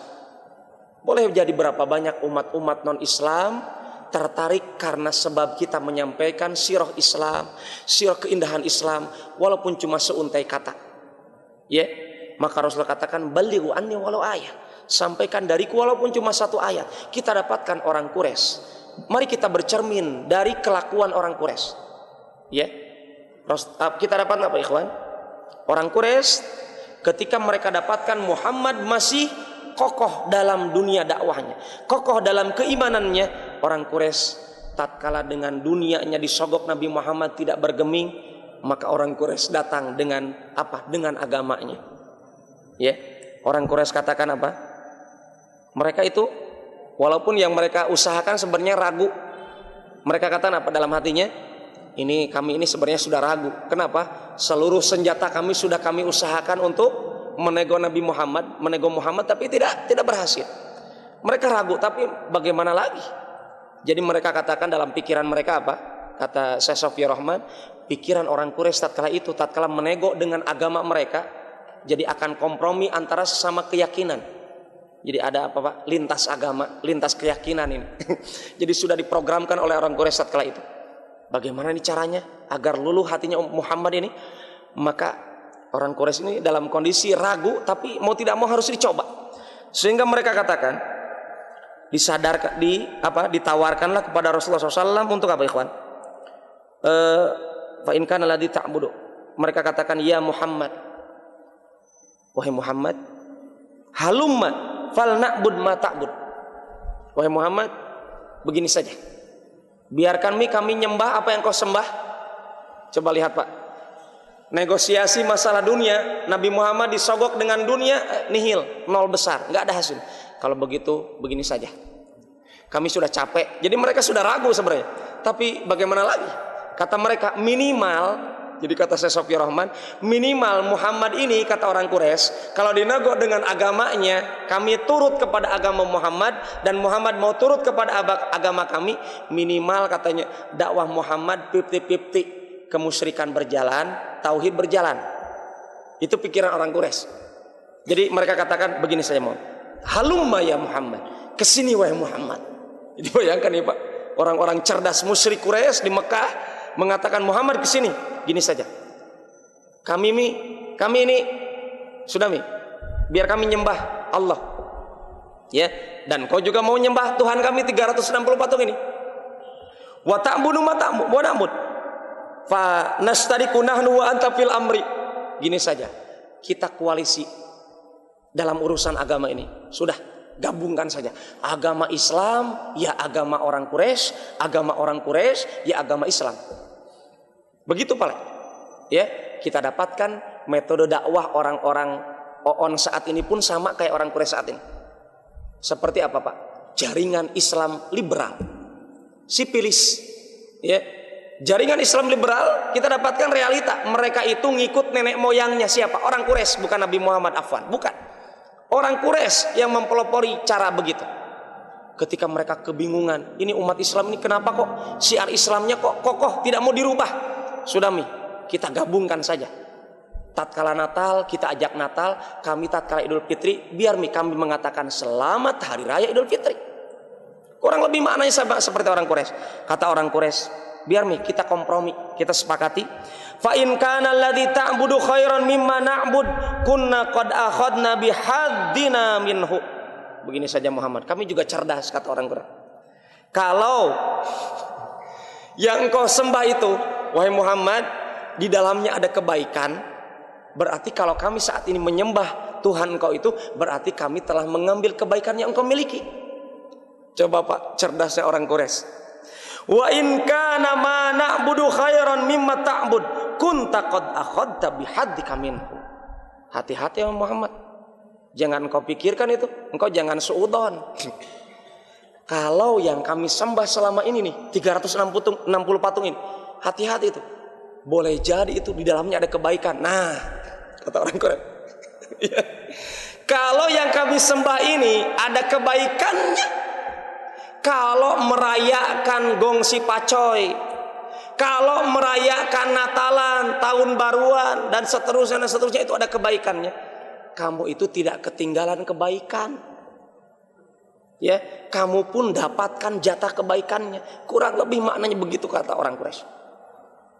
[SPEAKER 1] Boleh jadi berapa banyak umat-umat non-Islam tertarik karena sebab kita menyampaikan sirah Islam, sirah keindahan Islam, walaupun cuma seuntai kata. Ya, maka Rasulullah katakan, "Balighu anni walau ayah." sampaikan dariku walaupun cuma satu ayat. Kita dapatkan orang Quraisy. Mari kita bercermin dari kelakuan orang Quraisy. Ya. Kita dapat apa ikhwan? Orang Quraisy ketika mereka dapatkan Muhammad masih kokoh dalam dunia dakwahnya, kokoh dalam keimanannya, orang Quraisy tatkala dengan dunianya disogok Nabi Muhammad tidak bergeming, maka orang Quraisy datang dengan apa? Dengan agamanya. Ya. Orang Quraisy katakan apa? Mereka itu walaupun yang mereka usahakan sebenarnya ragu. Mereka katakan apa dalam hatinya? Kami ini sebenarnya sudah ragu. Kenapa? Seluruh senjata kami sudah kami usahakan untuk menego Nabi Muhammad, menego Muhammad, tapi tidak berhasil. Mereka ragu, tapi bagaimana lagi? Jadi mereka katakan dalam pikiran mereka apa? Kata Syekh Sofiyur Rahman, pikiran orang Quraisy tatkala menego dengan agama mereka, jadi akan kompromi antara sesama keyakinan. Jadi ada apa Pak? Lintas agama, lintas keyakinan ini. Jadi sudah diprogramkan oleh orang Quraisy tatkala itu. Bagaimana nih caranya agar luluh hatinya Muhammad ini? Maka orang Quraisy ini dalam kondisi ragu, tapi mau tidak mau harus dicoba. Sehingga mereka katakan, ditawarkanlah kepada Rasulullah SAW untuk apa ikhwan? Fa in kana alladzi ta'budu. Mereka katakan, ya Muhammad, wahai Muhammad, halumma fal na'bud ma ta'bud. Wahai Muhammad, begini saja, biarkan kami nyembah apa yang kau sembah. Coba lihat Pak, negosiasi masalah dunia, Nabi Muhammad disogok dengan dunia, nihil, nol besar, nggak ada hasil. Kalau begitu, begini saja, kami sudah capek. Jadi mereka sudah ragu sebenarnya, tapi bagaimana lagi? Kata mereka, minimal, jadi kata Syekh Sofiyur Rahman, minimal Muhammad ini, kata orang Quraisy, kalau dinego dengan agamanya, kami turut kepada agama Muhammad, dan Muhammad mau turut kepada agama kami, minimal katanya dakwah Muhammad 50-50, kemusyrikan berjalan, tauhid berjalan. Itu pikiran orang Quraisy. Jadi mereka katakan begini saja, mau halumma ya Muhammad, kesini wahai Muhammad. Jadi bayangkan nih Pak, orang-orang cerdas musyrik Quraisy di Mekah mengatakan, Muhammad kesini, gini saja, kami ini sudah biar kami nyembah Allah, ya, dan kau juga mau nyembah Tuhan kami 360 patung ini. Wa ta'budu ma ta'bud fa nastariku nahnu wa anta fil amri. Gini saja, kita koalisi dalam urusan agama ini, sudah gabungkan saja. Agama Islam ya agama orang Quraisy, agama orang Quraisy ya agama Islam. Begitu Pak. Ya, kita dapatkan metode dakwah orang-orang OON saat ini pun sama kayak orang Quraisy saat ini. Seperti apa Pak? Jaringan Islam liberal, sipilis. Ya, jaringan Islam liberal, kita dapatkan realita mereka itu ngikut nenek moyangnya siapa? Orang Quraisy, bukan Nabi Muhammad Afwan, bukan. Orang Quraisy yang mempelopori cara begitu. Ketika mereka kebingungan, ini umat Islam ini kenapa kok syiar Islamnya kok kokoh tidak mau dirubah? Sudah kita gabungkan saja. Tatkala Natal kita ajak Natal, kami tatkala Idul Fitri biar kami mengatakan selamat hari raya Idul Fitri. Kurang lebih maknanya seperti orang Quraisy. Kata orang Quraisy, biar kita kompromi, kita sepakati. Fa in kana alladzi ta'budu khairan mimma na'bud kunna qad akhadna bihaddina minhu. Begini saja Muhammad, kami juga cerdas, kata orang Quraisy. Kalau yang engkau sembah itu, wahai Muhammad, di dalamnya ada kebaikan, berarti kalau kami saat ini menyembah Tuhan engkau itu, berarti kami telah mengambil kebaikan yang engkau miliki. Coba Pak, cerdasnya orang Quraisy. Wa in kana ma na'budu khairan mimma ta'bud kunta qad akhadta bihaddika minhu. Hati-hati ya Muhammad, jangan engkau pikirkan itu, engkau jangan suudzon. Kalau yang kami sembah selama ini nih 360 patung ini, hati-hati itu, boleh jadi itu di dalamnya ada kebaikan. Nah, kata orang Quraisy, kalau yang kami sembah ini ada kebaikannya, kalau merayakan gongsi pacoy, kalau merayakan Natalan, tahun baruan dan seterusnya itu ada kebaikannya, kamu itu tidak ketinggalan kebaikan. Ya, kamu pun dapatkan jatah kebaikannya. Kurang lebih maknanya begitu, kata orang Quraisy.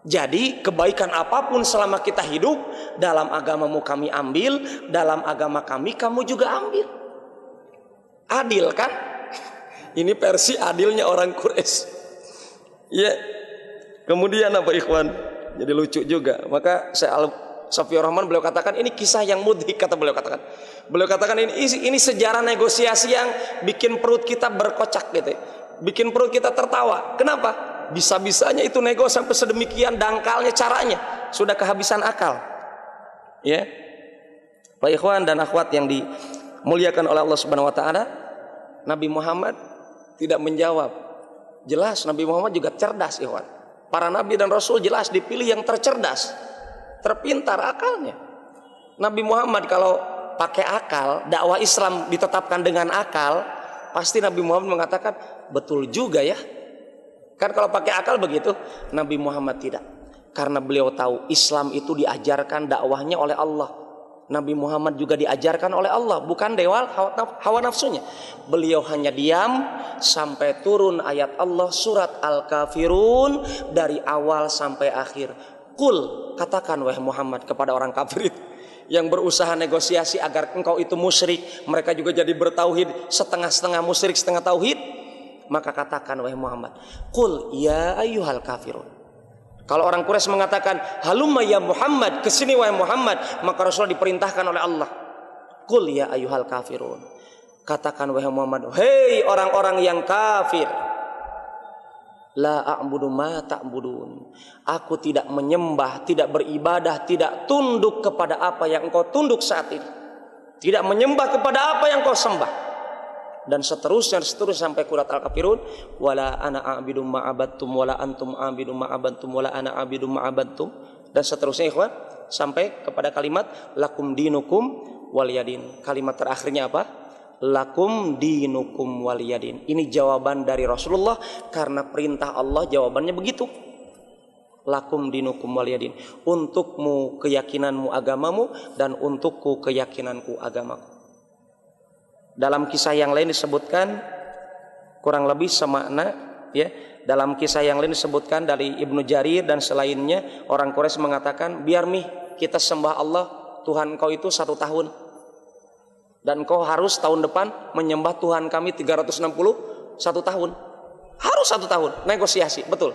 [SPEAKER 1] Jadi kebaikan apapun selama kita hidup, dalam agamamu kami ambil, dalam agama kami kamu juga ambil. Adil kan? Ini versi adilnya orang Quraisy. Ya. Kemudian apa ikhwan? Jadi lucu juga. Maka Safiur Rahman beliau katakan ini kisah yang mudhik, kata beliau katakan. Beliau katakan ini sejarah negosiasi yang bikin perut kita berkocak gitu. Bikin perut kita tertawa. Kenapa? Bisa-bisanya itu nego sampai sedemikian dangkalnya caranya. Sudah kehabisan akal. Ya. Pak ikhwan dan akhwat yang dimuliakan oleh Allah Subhanahu wa taala, Nabi Muhammad tidak menjawab. Jelas Nabi Muhammad juga cerdas, ikhwan. Para nabi dan rasul jelas dipilih yang tercerdas, terpintar akalnya. Nabi Muhammad kalau pakai akal, dakwah Islam ditetapkan dengan akal, pasti Nabi Muhammad mengatakan betul juga ya. Kan kalau pakai akal begitu, Nabi Muhammad tidak. Karena beliau tahu Islam itu diajarkan dakwahnya oleh Allah. Nabi Muhammad juga diajarkan oleh Allah, bukan hawa nafsunya. Beliau hanya diam sampai turun ayat Allah surat Al-Kafirun dari awal sampai akhir. Qul, katakan wahai Muhammad kepada orang kafir yang berusaha negosiasi agar engkau itu musyrik, mereka juga jadi bertauhid, setengah-setengah musyrik, setengah tauhid. Maka katakan wahai Muhammad, qul ya ayyuhal kafirun. Kalau orang Quraisy mengatakan halumma ya Muhammad, kesini wahai Muhammad, maka Rasul diperintahkan oleh Allah, qul ya ayyuhal kafirun. Katakan wahai Muhammad, hei orang-orang yang kafir, la a'budu ma ta'budun. Aku tidak menyembah, tidak beribadah, tidak tunduk kepada apa yang engkau tunduk saat ini. Tidak menyembah kepada apa yang engkau sembah. Dan seterusnya sampai surat Al-Kafirun, wala ana a'budu ma abattum wala antum a'budu ma abattum wala ana a'budu ma abattum, dan seterusnya ikhwan sampai kepada kalimat lakum dinukum waliyadin. Kalimat terakhirnya apa? Lakum dinukum waliyadin. Ini jawaban dari Rasulullah karena perintah Allah, jawabannya begitu. Lakum dinukum waliyadin. Untukmu keyakinanmu agamamu dan untukku keyakinanku agamaku. Dalam kisah yang lain disebutkan kurang lebih semakna ya. Dalam kisah yang lain disebutkan dari Ibnu Jarir dan selainnya, orang Quraisy mengatakan, biar kita sembah Allah Tuhan kau itu 1 tahun, dan kau harus tahun depan menyembah Tuhan kami 361 tahun. Harus 1 tahun negosiasi, betul.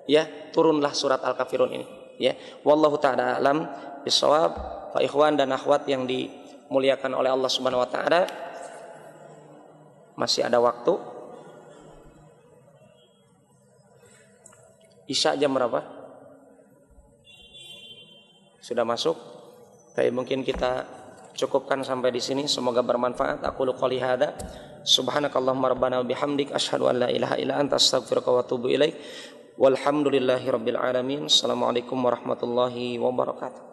[SPEAKER 1] Ya, turunlah surat Al-Kafirun ini. Ya, wallahu taala alam bisawab. Fa ikhwan dan akhwat yang dimuliakan oleh Allah Subhanahu wa taala, masih ada waktu. Isya jam berapa? Sudah masuk. Tapi mungkin kita cukupkan sampai di sini. Semoga bermanfaat. Aku qouli hada. Subhanakallahumma rabbana bihamdik asyhadu an la ilaha illa anta astaghfiruka wa atubu ilaik. Walhamdulillahirabbil alamin. Assalamualaikum warahmatullahi wabarakatuh.